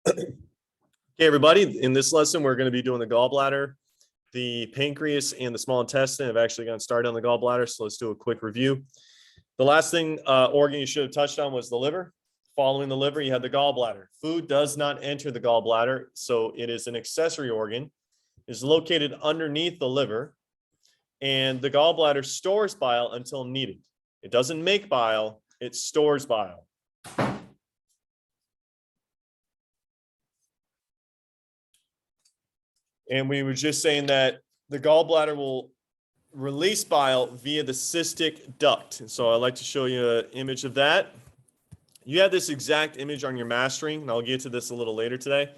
Okay, everybody, in this lesson, we're going to be doing the gallbladder, the pancreas, and the small intestine. I've actually gotten started on the gallbladder, so let's do a quick review. The last thing organ you should have touched on was the liver. Following the liver, you have the gallbladder. Food does not enter the gallbladder, so it is an accessory organ. It is located underneath the liver, and the gallbladder stores bile until needed. It doesn't make bile, it stores bile. And we were just saying that the gallbladder will release bile via the cystic duct. And so I'd like to show you an image of that. You have this exact image on your mastering, and I'll get to this a little later today.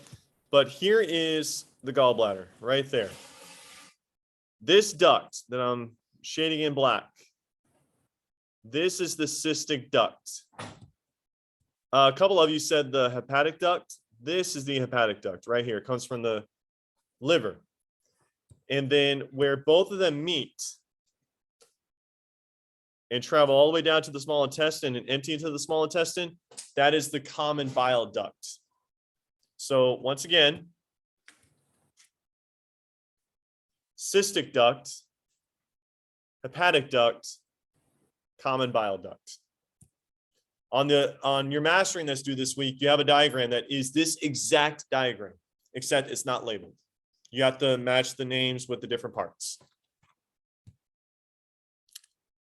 But here is the gallbladder right there. This duct that I'm shading in black, this is the cystic duct. A couple of you said the hepatic duct. This is the hepatic duct right here. It comes from the liver. And then where both of them meet and travel all the way down to the small intestine and empty into the small intestine, that is the common bile duct. So once again, cystic duct, hepatic duct, common bile duct. On your mastering that's due this week, you have a diagram that is this exact diagram, except it's not labeled. You have to match the names with the different parts.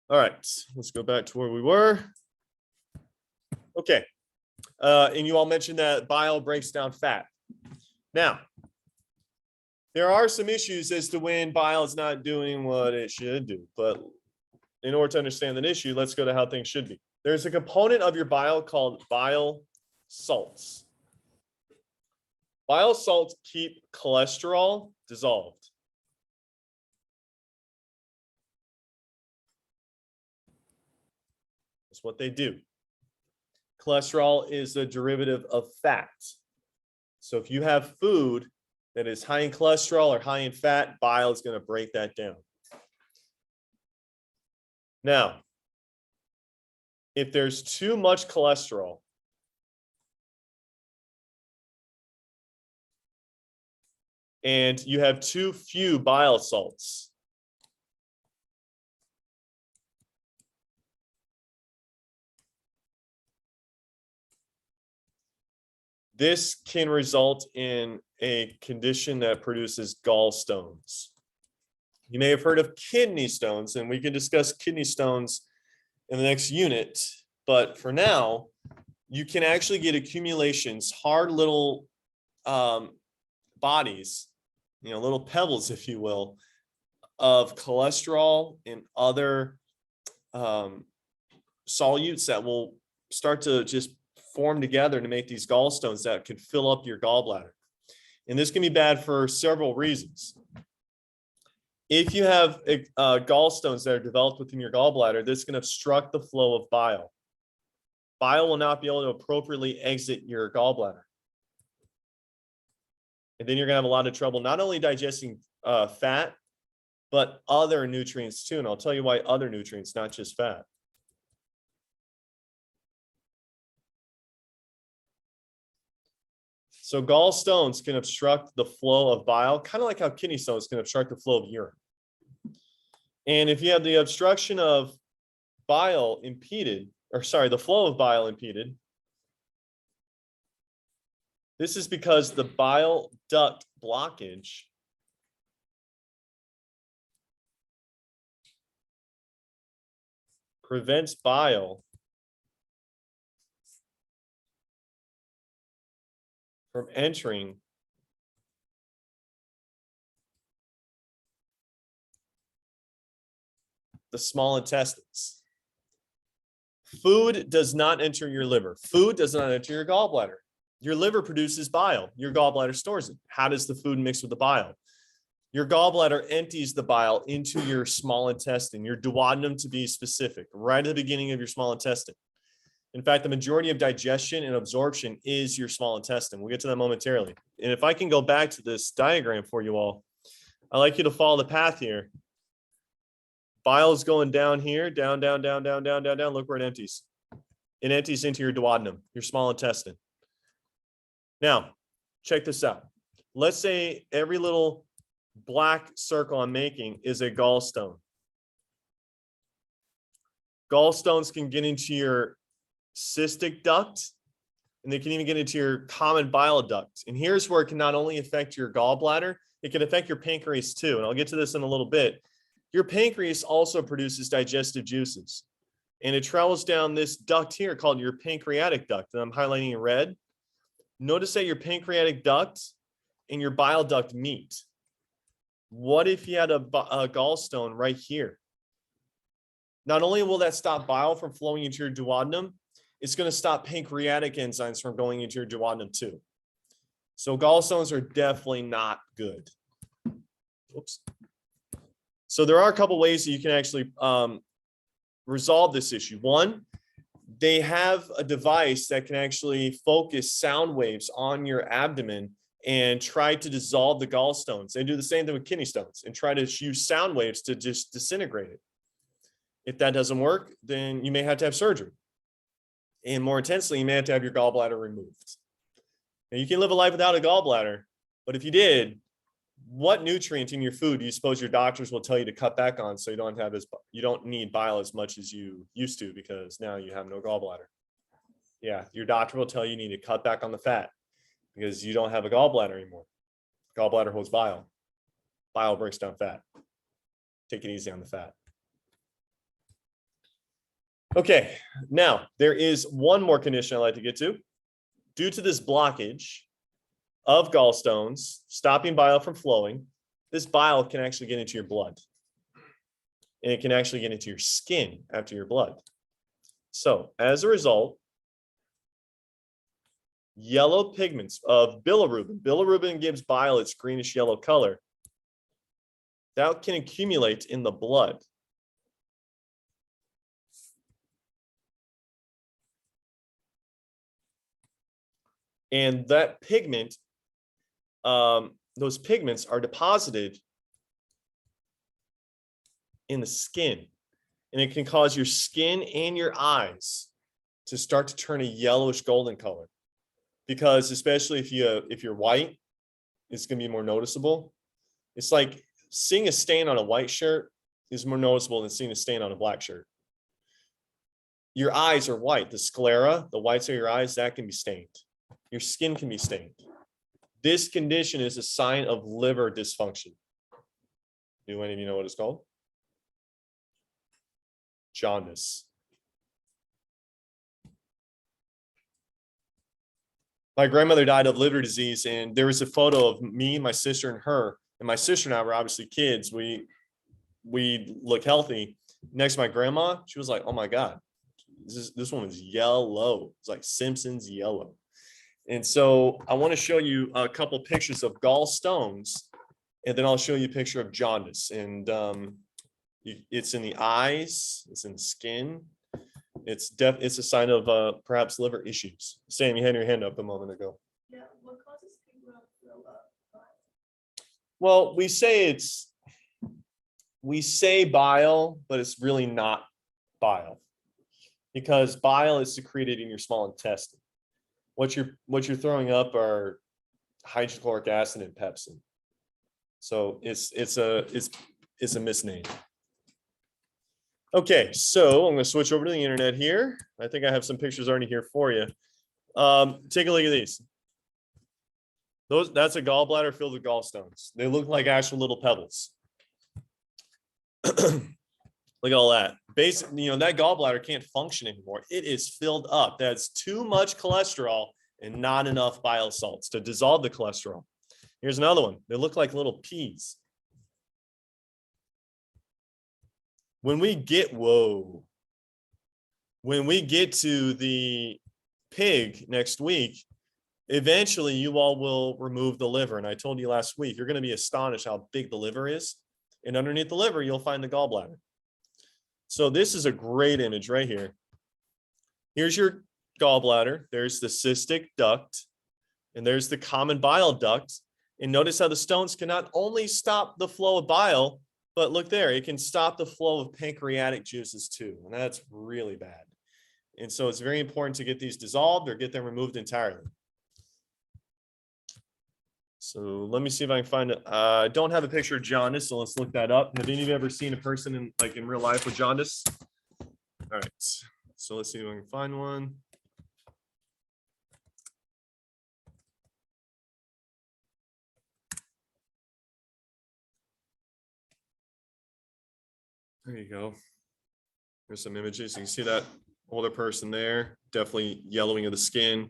All right, let's go back to where we were. Okay, and you all mentioned that bile breaks down fat. Now, there are some issues as to when bile is not doing what it should do. But in order to understand that issue, let's go to how things should be. There's a component of your bile called bile salts. Bile salts keep cholesterol dissolved. That's what they do. Cholesterol is a derivative of fat. So if you have food that is high in cholesterol or high in fat, bile is going to break that down. Now, if there's too much cholesterol, and you have too few bile salts, this can result in a condition that produces gallstones. You may have heard of kidney stones, and we can discuss kidney stones in the next unit. But for now, you can actually get accumulations, hard little bodies, little pebbles, if you will, of cholesterol and other solutes that will start to just form together to make these gallstones that can fill up your gallbladder. And this can be bad for several reasons. If you have gallstones that are developed within your gallbladder, this can obstruct the flow of bile. Bile will not be able to appropriately exit your gallbladder. And then you're going to have a lot of trouble not only digesting fat, but other nutrients too. And I'll tell you why other nutrients, not just fat. So gallstones can obstruct the flow of bile, kind of like how kidney stones can obstruct the flow of urine. And if you have the obstruction of bile impeded, the flow of bile impeded, this is because the bile duct blockage prevents bile from entering the small intestines. Food does not enter your liver. Food does not enter your gallbladder. Your liver produces bile. Your gallbladder stores it. How does the food mix with the bile? Your gallbladder empties the bile into your small intestine, your duodenum to be specific, right at the beginning of your small intestine. In fact, the majority of digestion and absorption is your small intestine. We'll get to that momentarily. And if I can go back to this diagram for you all, I'd like you to follow the path here. Bile is going down here, down, down, down, down, down, down, down. Look where it empties. It empties into your duodenum, your small intestine. Now, check this out. Let's say every little black circle I'm making is a gallstone. Gallstones can get into your cystic duct, and they can even get into your common bile duct. And here's where it can not only affect your gallbladder, it can affect your pancreas too. And I'll get to this in a little bit. Your pancreas also produces digestive juices, and it travels down this duct here called your pancreatic duct. And I'm highlighting in red. Notice that your pancreatic duct and your bile duct meet. What if you had a gallstone right here? Not only will that stop bile from flowing into your duodenum, it's going to stop pancreatic enzymes from going into your duodenum too. So gallstones are definitely not good. Oops. So there are a couple ways that you can actually resolve this issue. One, they have a device that can actually focus sound waves on your abdomen and try to dissolve the gallstones. They do the same thing with kidney stones and try to use sound waves to just disintegrate it. If that doesn't work, then you may have to have surgery. And more intensely, you may have to have your gallbladder removed. Now, you can live a life without a gallbladder, but if you did, what nutrient in your food do you suppose your doctors will tell you to cut back on so you don't need bile as much as you used to because now you have no gallbladder? Yeah, your doctor will tell you need to cut back on the fat because you don't have a gallbladder anymore. Gallbladder holds bile. Bile breaks down fat. Take it easy on the fat. Okay, now there is one more condition I'd like to get to. Due to this blockage of gallstones, stopping bile from flowing, this bile can actually get into your blood. And it can actually get into your skin after your blood. So as a result, yellow pigments of bilirubin. Bilirubin gives bile its greenish yellow color. That can accumulate in the blood. And that pigment, those pigments are deposited in the skin. And it can cause your skin and your eyes to start to turn a yellowish golden color. Because especially if you're white, it's going to be more noticeable. It's like seeing a stain on a white shirt is more noticeable than seeing a stain on a black shirt. Your eyes are white. The sclera, the whites of your eyes, that can be stained. Your skin can be stained. This condition is a sign of liver dysfunction. Do any of you know what it's called? Jaundice. My grandmother died of liver disease, and there was a photo of me, my sister, and her. And my sister and I were obviously kids. We look healthy. Next to my grandma, she was like, "Oh my God, this woman's yellow. It's like Simpsons yellow." And so I want to show you a couple pictures of gallstones, and then I'll show you a picture of jaundice. And it's in the eyes, it's in the skin. It's a sign of perhaps liver issues. Sam, you had your hand up a moment ago. Yeah, what causes people to throw up? Well, we say bile, but it's really not bile, because bile is secreted in your small intestine. What you're throwing up are hydrochloric acid and pepsin. So it's a misname. Okay, so I'm going to switch over to the internet here. I think I have some pictures already here for you. Take a look at these. That's a gallbladder filled with gallstones. They look like actual little pebbles. Look at all that. Basically, that gallbladder can't function anymore. It is filled up. That's too much cholesterol and not enough bile salts to dissolve the cholesterol. Here's another one. They look like little peas. When we get to the pig next week, eventually you all will remove the liver. And I told you last week, you're going to be astonished how big the liver is. And underneath the liver, you'll find the gallbladder. So this is a great image right here. Here's your gallbladder. There's the cystic duct, and there's the common bile duct. And notice how the stones can not only stop the flow of bile, but look there, it can stop the flow of pancreatic juices too. And that's really bad. And so it's very important to get these dissolved or get them removed entirely. So let me see if I can find it. I don't have a picture of jaundice, so let's look that up. Have any of you ever seen a person in real life with jaundice? All right, so let's see if I can find one. There you go. There's some images. You can see that older person there, definitely yellowing of the skin,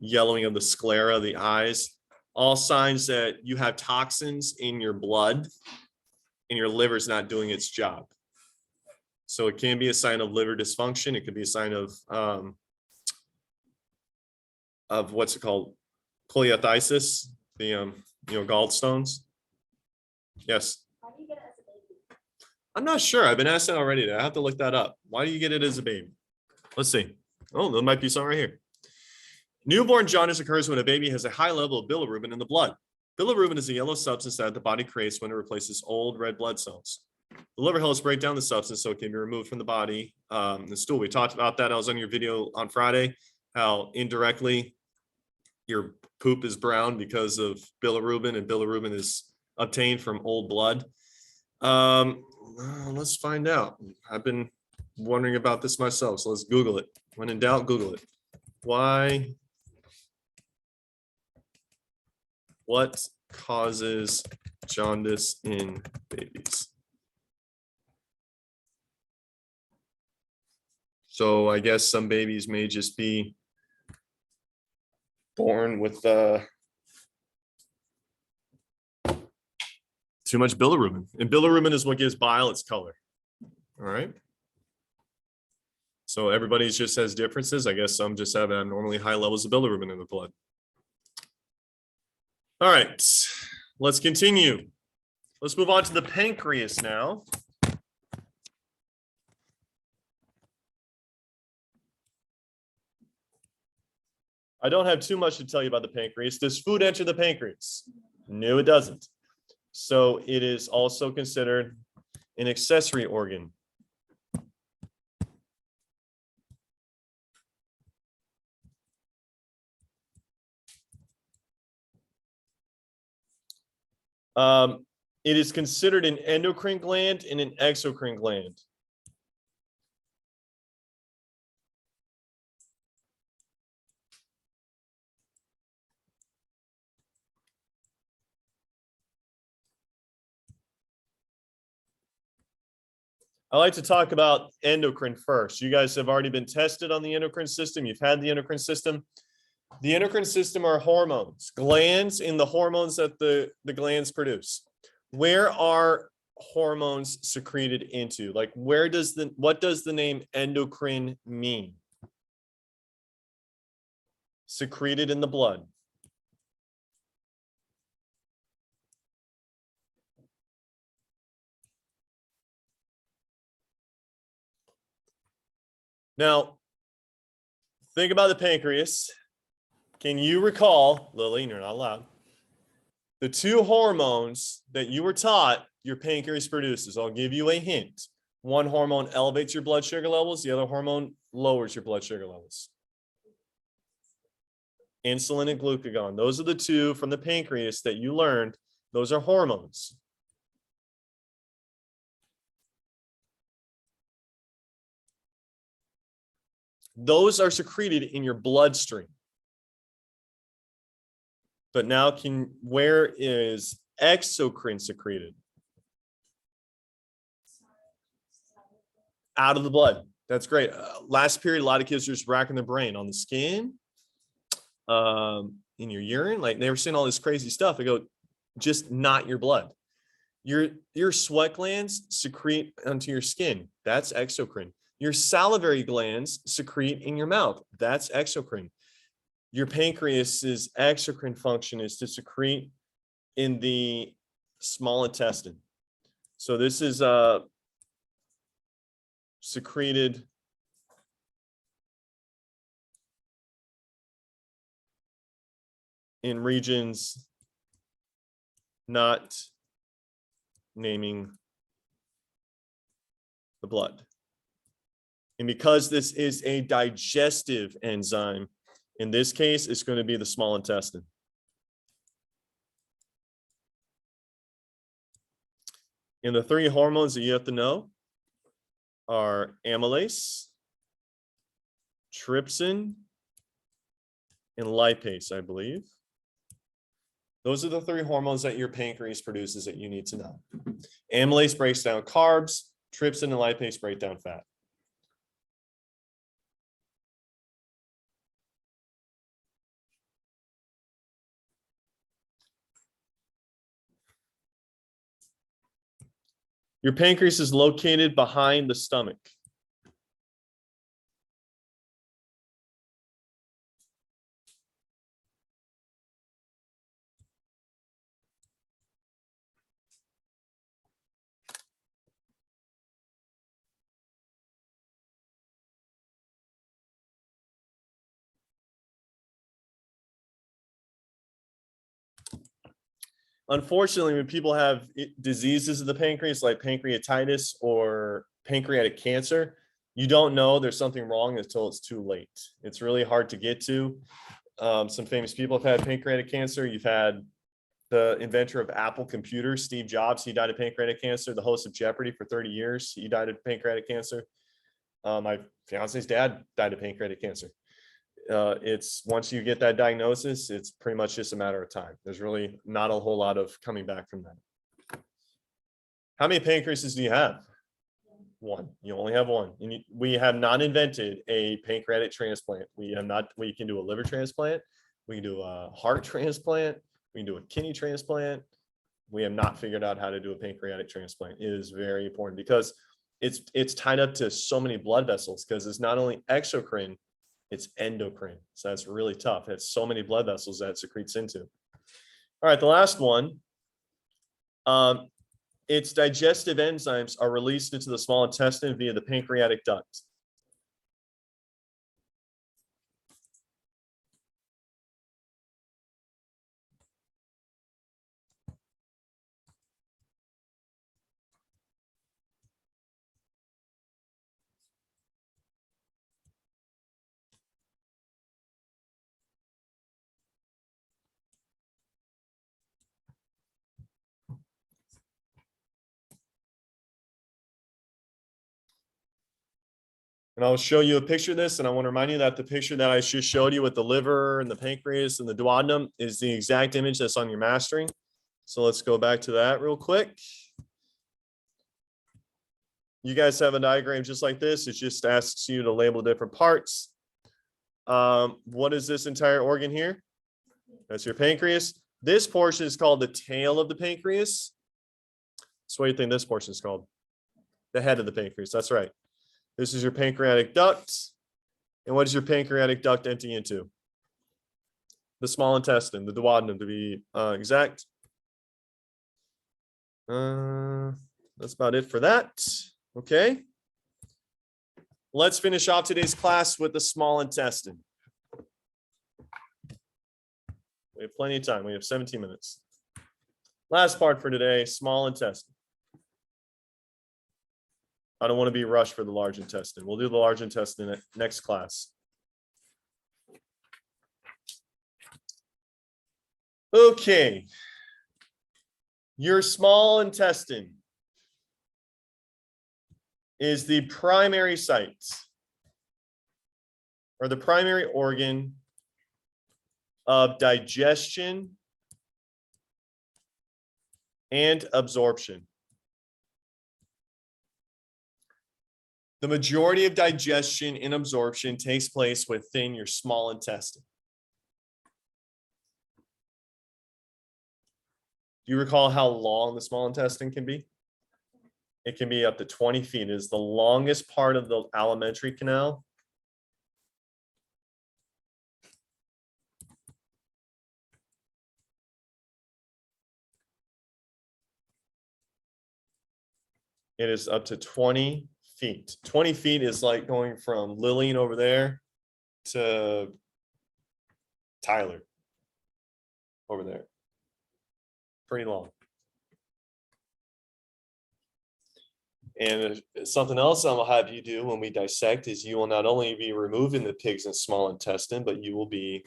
yellowing of the sclera, the eyes, all signs that you have toxins in your blood and your liver's not doing its job. So it can be a sign of liver dysfunction. It could be a sign of what's it called? Cholelithiasis, the gallstones. Yes. How do you get it as a baby? I'm not sure. I've been asked that already. I have to look that up. Why do you get it as a baby? Let's see. Oh, there might be some right here. Newborn jaundice occurs when a baby has a high level of bilirubin in the blood. Bilirubin is a yellow substance that the body creates when it replaces old red blood cells. The liver helps break down the substance so it can be removed from the body. The stool, we talked about that. I was on your video on Friday, how indirectly your poop is brown because of bilirubin, and bilirubin is obtained from old blood. Let's find out. I've been wondering about this myself, so let's Google it. When in doubt, Google it. What causes jaundice in babies? So I guess some babies may just be born with too much bilirubin. And bilirubin is what gives bile its color. All right. So everybody just has differences. I guess some just have abnormally high levels of bilirubin in the blood. All right, let's continue. Let's move on to the pancreas now. I don't have too much to tell you about the pancreas. Does food enter the pancreas? No, it doesn't. So it is also considered an accessory organ. It is considered an endocrine gland and an exocrine gland. I like to talk about endocrine first. You guys have already been tested on the endocrine system. You've had the endocrine system. The endocrine system are hormones, glands, and the hormones that the glands produce. Where are hormones secreted into? Like, what does the name endocrine mean? Secreted in the blood. Now, think about the pancreas. Can you recall, Lily, you're not allowed, the two hormones that you were taught your pancreas produces? I'll give you a hint. One hormone elevates your blood sugar levels. The other hormone lowers your blood sugar levels. Insulin and glucagon. Those are the two from the pancreas that you learned. Those are hormones. Those are secreted in your bloodstream. But now where is exocrine secreted? Out of the blood. That's great. Last period, a lot of kids are just racking their brain on the skin, in your urine. Like, they were saying all this crazy stuff. I go, just not your blood. Your sweat glands secrete onto your skin. That's exocrine. Your salivary glands secrete in your mouth. That's exocrine. Your pancreas's exocrine function is to secrete in the small intestine. So this is secreted in regions not naming the blood. And because this is a digestive enzyme, in this case, it's going to be the small intestine. And the three hormones that you have to know are amylase, trypsin, and lipase, I believe. Those are the three hormones that your pancreas produces that you need to know. Amylase breaks down carbs, trypsin and lipase break down fat. Your pancreas is located behind the stomach. Unfortunately, when people have diseases of the pancreas like pancreatitis or pancreatic cancer, you don't know there's something wrong until it's too late. It's really hard to get to. Some famous people have had pancreatic cancer. You've had the inventor of Apple computers, Steve Jobs, he died of pancreatic cancer. The host of Jeopardy for 30 years, he died of pancreatic cancer. My fiance's dad died of pancreatic cancer. It's once you get that diagnosis, it's pretty much just a matter of time. There's really not a whole lot of coming back from that. How many pancreases do you have? One. You only have one. And we have not invented a pancreatic transplant. We can do a liver transplant. We can do a heart transplant. We can do a kidney transplant. We have not figured out how to do a pancreatic transplant. It is very important because it's tied up to so many blood vessels because it's not only exocrine, it's endocrine. So that's really tough. It's so many blood vessels that it secretes into. All right, the last one. Its digestive enzymes are released into the small intestine via the pancreatic duct. And I'll show you a picture of this, and I want to remind you that the picture that I just showed you with the liver and the pancreas and the duodenum is the exact image that's on your mastering. So let's go back to that real quick. You guys have a diagram just like this. It just asks you to label different parts. What is this entire organ here? That's your pancreas. This portion is called the tail of the pancreas. So what do you think this portion is called? The head of the pancreas. That's right. This is your pancreatic duct. And what is your pancreatic duct emptying into? The small intestine, the duodenum to be exact. That's about it for that. Okay. Let's finish off today's class with the small intestine. We have plenty of time. We have 17 minutes. Last part for today, small intestine. I don't want to be rushed for the large intestine. We'll do the large intestine next class. Okay. Your small intestine is the primary site or the primary organ of digestion and absorption. The majority of digestion and absorption takes place within your small intestine. Do you recall how long the small intestine can be? It can be up to 20 feet. It is the longest part of the alimentary canal. It is up to 20 feet. 20 feet is like going from Lillian over there to Tyler over there. Pretty long. And something else I'll have you do when we dissect is you will not only be removing the pig's and small intestine, but you will be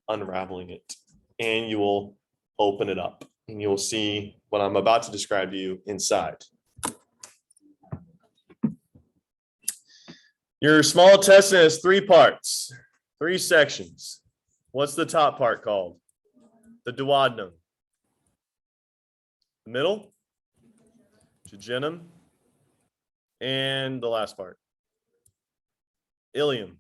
unraveling it and you will open it up. and you'll see what I'm about to describe to you inside. Your small intestine has 3 parts, 3 sections. What's the top part called? The duodenum. The middle, jejunum, and the last part, ileum.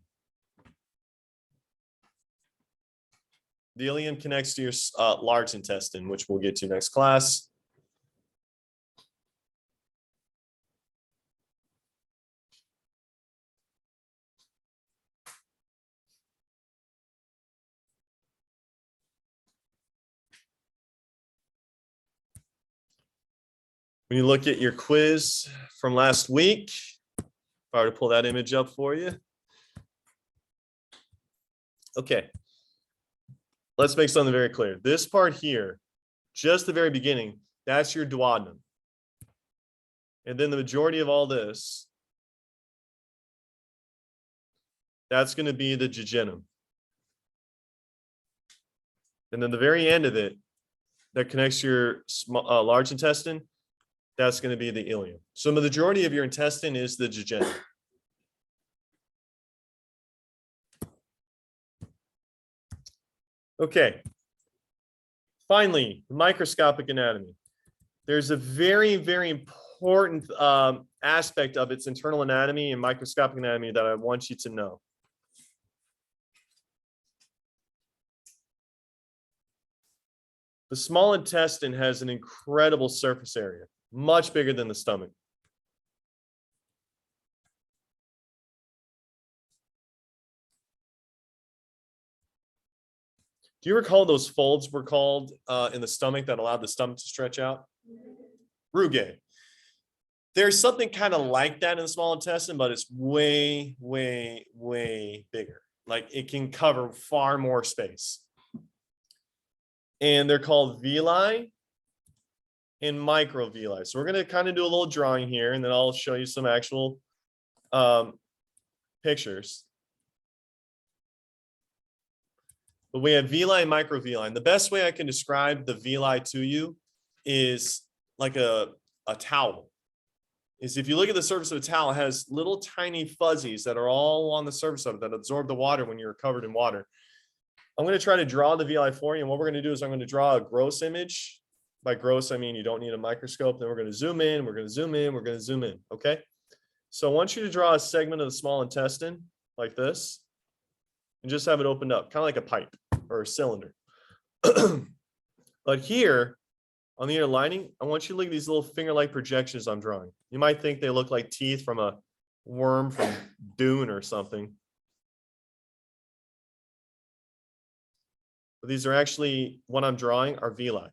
The ileum connects to your large intestine, which we'll get to next class. When you look at your quiz from last week, if I were to pull that image up for you. Okay. Let's make something very clear. This part here, just the very beginning, that's your duodenum. And then the majority of all this, that's going to be the jejunum. And then the very end of it, that connects to your large intestine, that's going to be the ileum. So the majority of your intestine is the jejunum. Okay. Finally, microscopic anatomy. There's a very, very important aspect of its internal anatomy and microscopic anatomy that I want you to know. The small intestine has an incredible surface area, much bigger than the stomach. Do you recall those folds were called in the stomach that allowed the stomach to stretch out? Rugae. There's something kind of like that in the small intestine, but it's way, way, way bigger. Like it can cover far more space. And they're called villi and microvilli. So we're going to kind of do a little drawing here, and then I'll show you some actual pictures. But we have villi and microvilli. And the best way I can describe the villi to you is like a towel. Is if you look at the surface of a towel, it has little tiny fuzzies that are all on the surface of it that absorb the water when you're covered in water. I'm going to try to draw the villi for you. And what we're going to do is I'm going to draw a gross image. By gross, I mean you don't need a microscope. Then we're going to zoom in. We're going to zoom in. We're going to zoom in. Okay. So I want you to draw a segment of the small intestine like this and just have it opened up, kind of like a pipe or a cylinder. But here on the inner lining, I want you to look at these little finger-like projections I'm drawing. You might think they look like teeth from a worm from Dune or something. But these are actually, what I'm drawing are villi.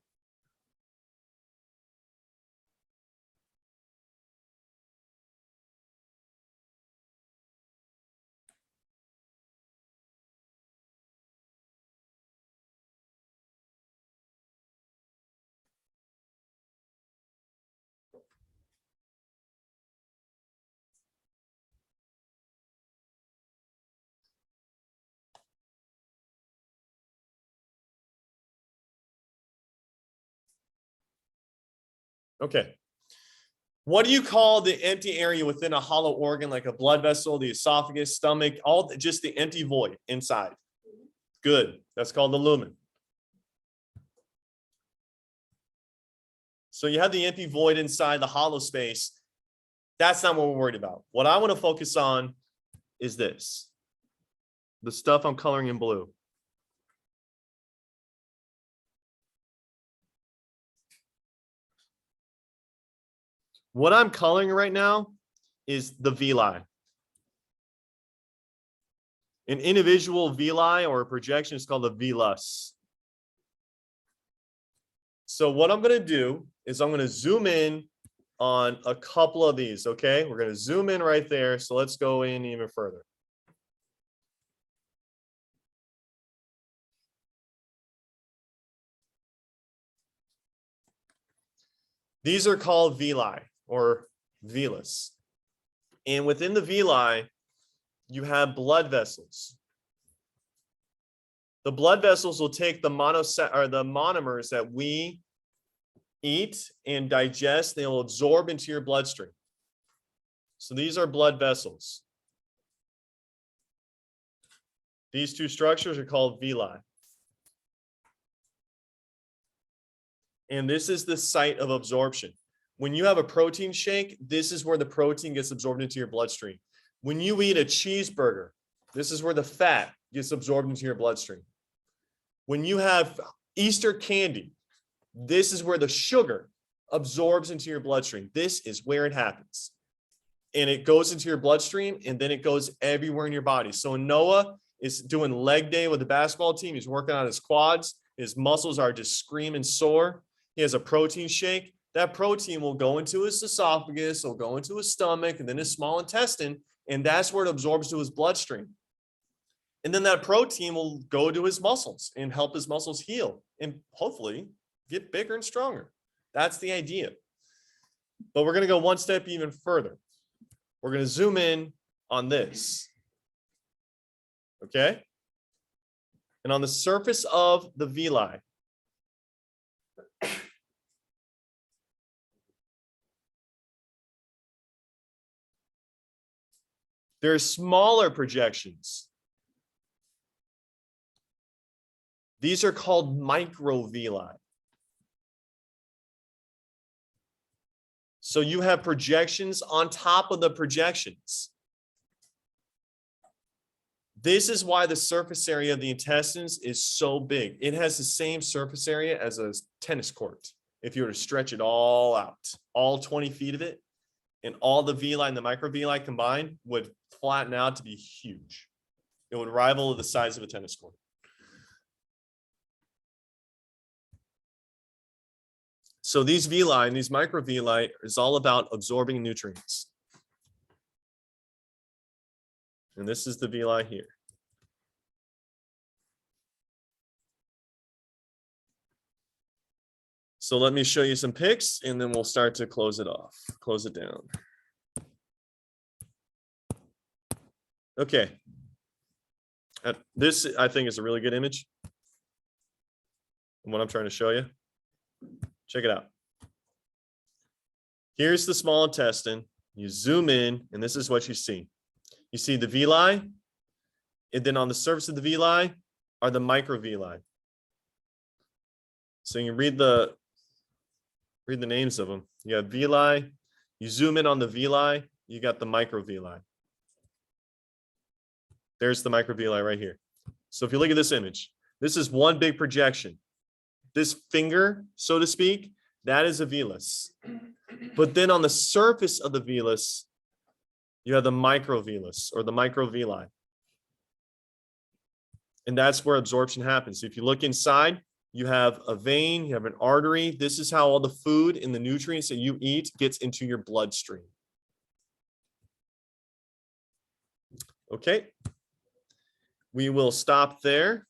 Okay. What do you call the empty area within a hollow organ like a blood vessel, the esophagus, stomach, all just the empty void inside? Good. That's called the lumen. So you have the empty void inside the hollow space. That's not what we're worried about. What I want to focus on is this. The stuff I'm coloring in blue. What I'm coloring right now is the villi. An individual villi or a projection is called a villus. So what I'm going to do is I'm going to zoom in on a couple of these, okay? We're going to zoom in right there. So let's go in even further. These are called villi or villus. And within the villi, you have blood vessels. The blood vessels will take the monomers that we eat and digest, they will absorb into your bloodstream. So these are blood vessels. These two structures are called villi. And this is the site of absorption. When you have a protein shake, this is where the protein gets absorbed into your bloodstream. When you eat a cheeseburger, this is where the fat gets absorbed into your bloodstream. When you have Easter candy, this is where the sugar absorbs into your bloodstream. This is where it happens. And it goes into your bloodstream, and then it goes everywhere in your body. So Noah is doing leg day with the basketball team. He's working on his quads. His muscles are just screaming sore. He has a protein shake. That protein will go into his esophagus, will go into his stomach, and then his small intestine, and that's where it absorbs to his bloodstream. And then that protein will go to his muscles and help his muscles heal and hopefully get bigger and stronger. That's the idea. But we're going to go one step even further. We're going to zoom in on this. Okay? And on the surface of the villi, there are smaller projections. These are called microvilli. So you have projections on top of the projections. This is why the surface area of the intestines is so big. It has the same surface area as a tennis court. If you were to stretch it all out, all 20 feet of it, and all the villi and the microvilli combined would flatten out to be huge. It would rival the size of a tennis court. So these villi and these microvilli is all about absorbing nutrients. And this is the villi here. So let me show you some pics and then we'll start to close it off, close it down. Okay. This, I think, is a really good image. And what I'm trying to show you. Check it out. Here's the small intestine. You zoom in, and this is what you see. You see the villi, and then on the surface of the villi are the microvilli. So you read the names of them. You have villi. You zoom in on the villi, you got the microvilli. There's the microvilli right here. So if you look at this image, this is one big projection. This finger, so to speak, that is a villus. But then on the surface of the villus, you have the microvilus or the microvilli. And that's where absorption happens. If you look inside, you have a vein, you have an artery. This is how all the food and the nutrients that you eat gets into your bloodstream. Okay. We will stop there.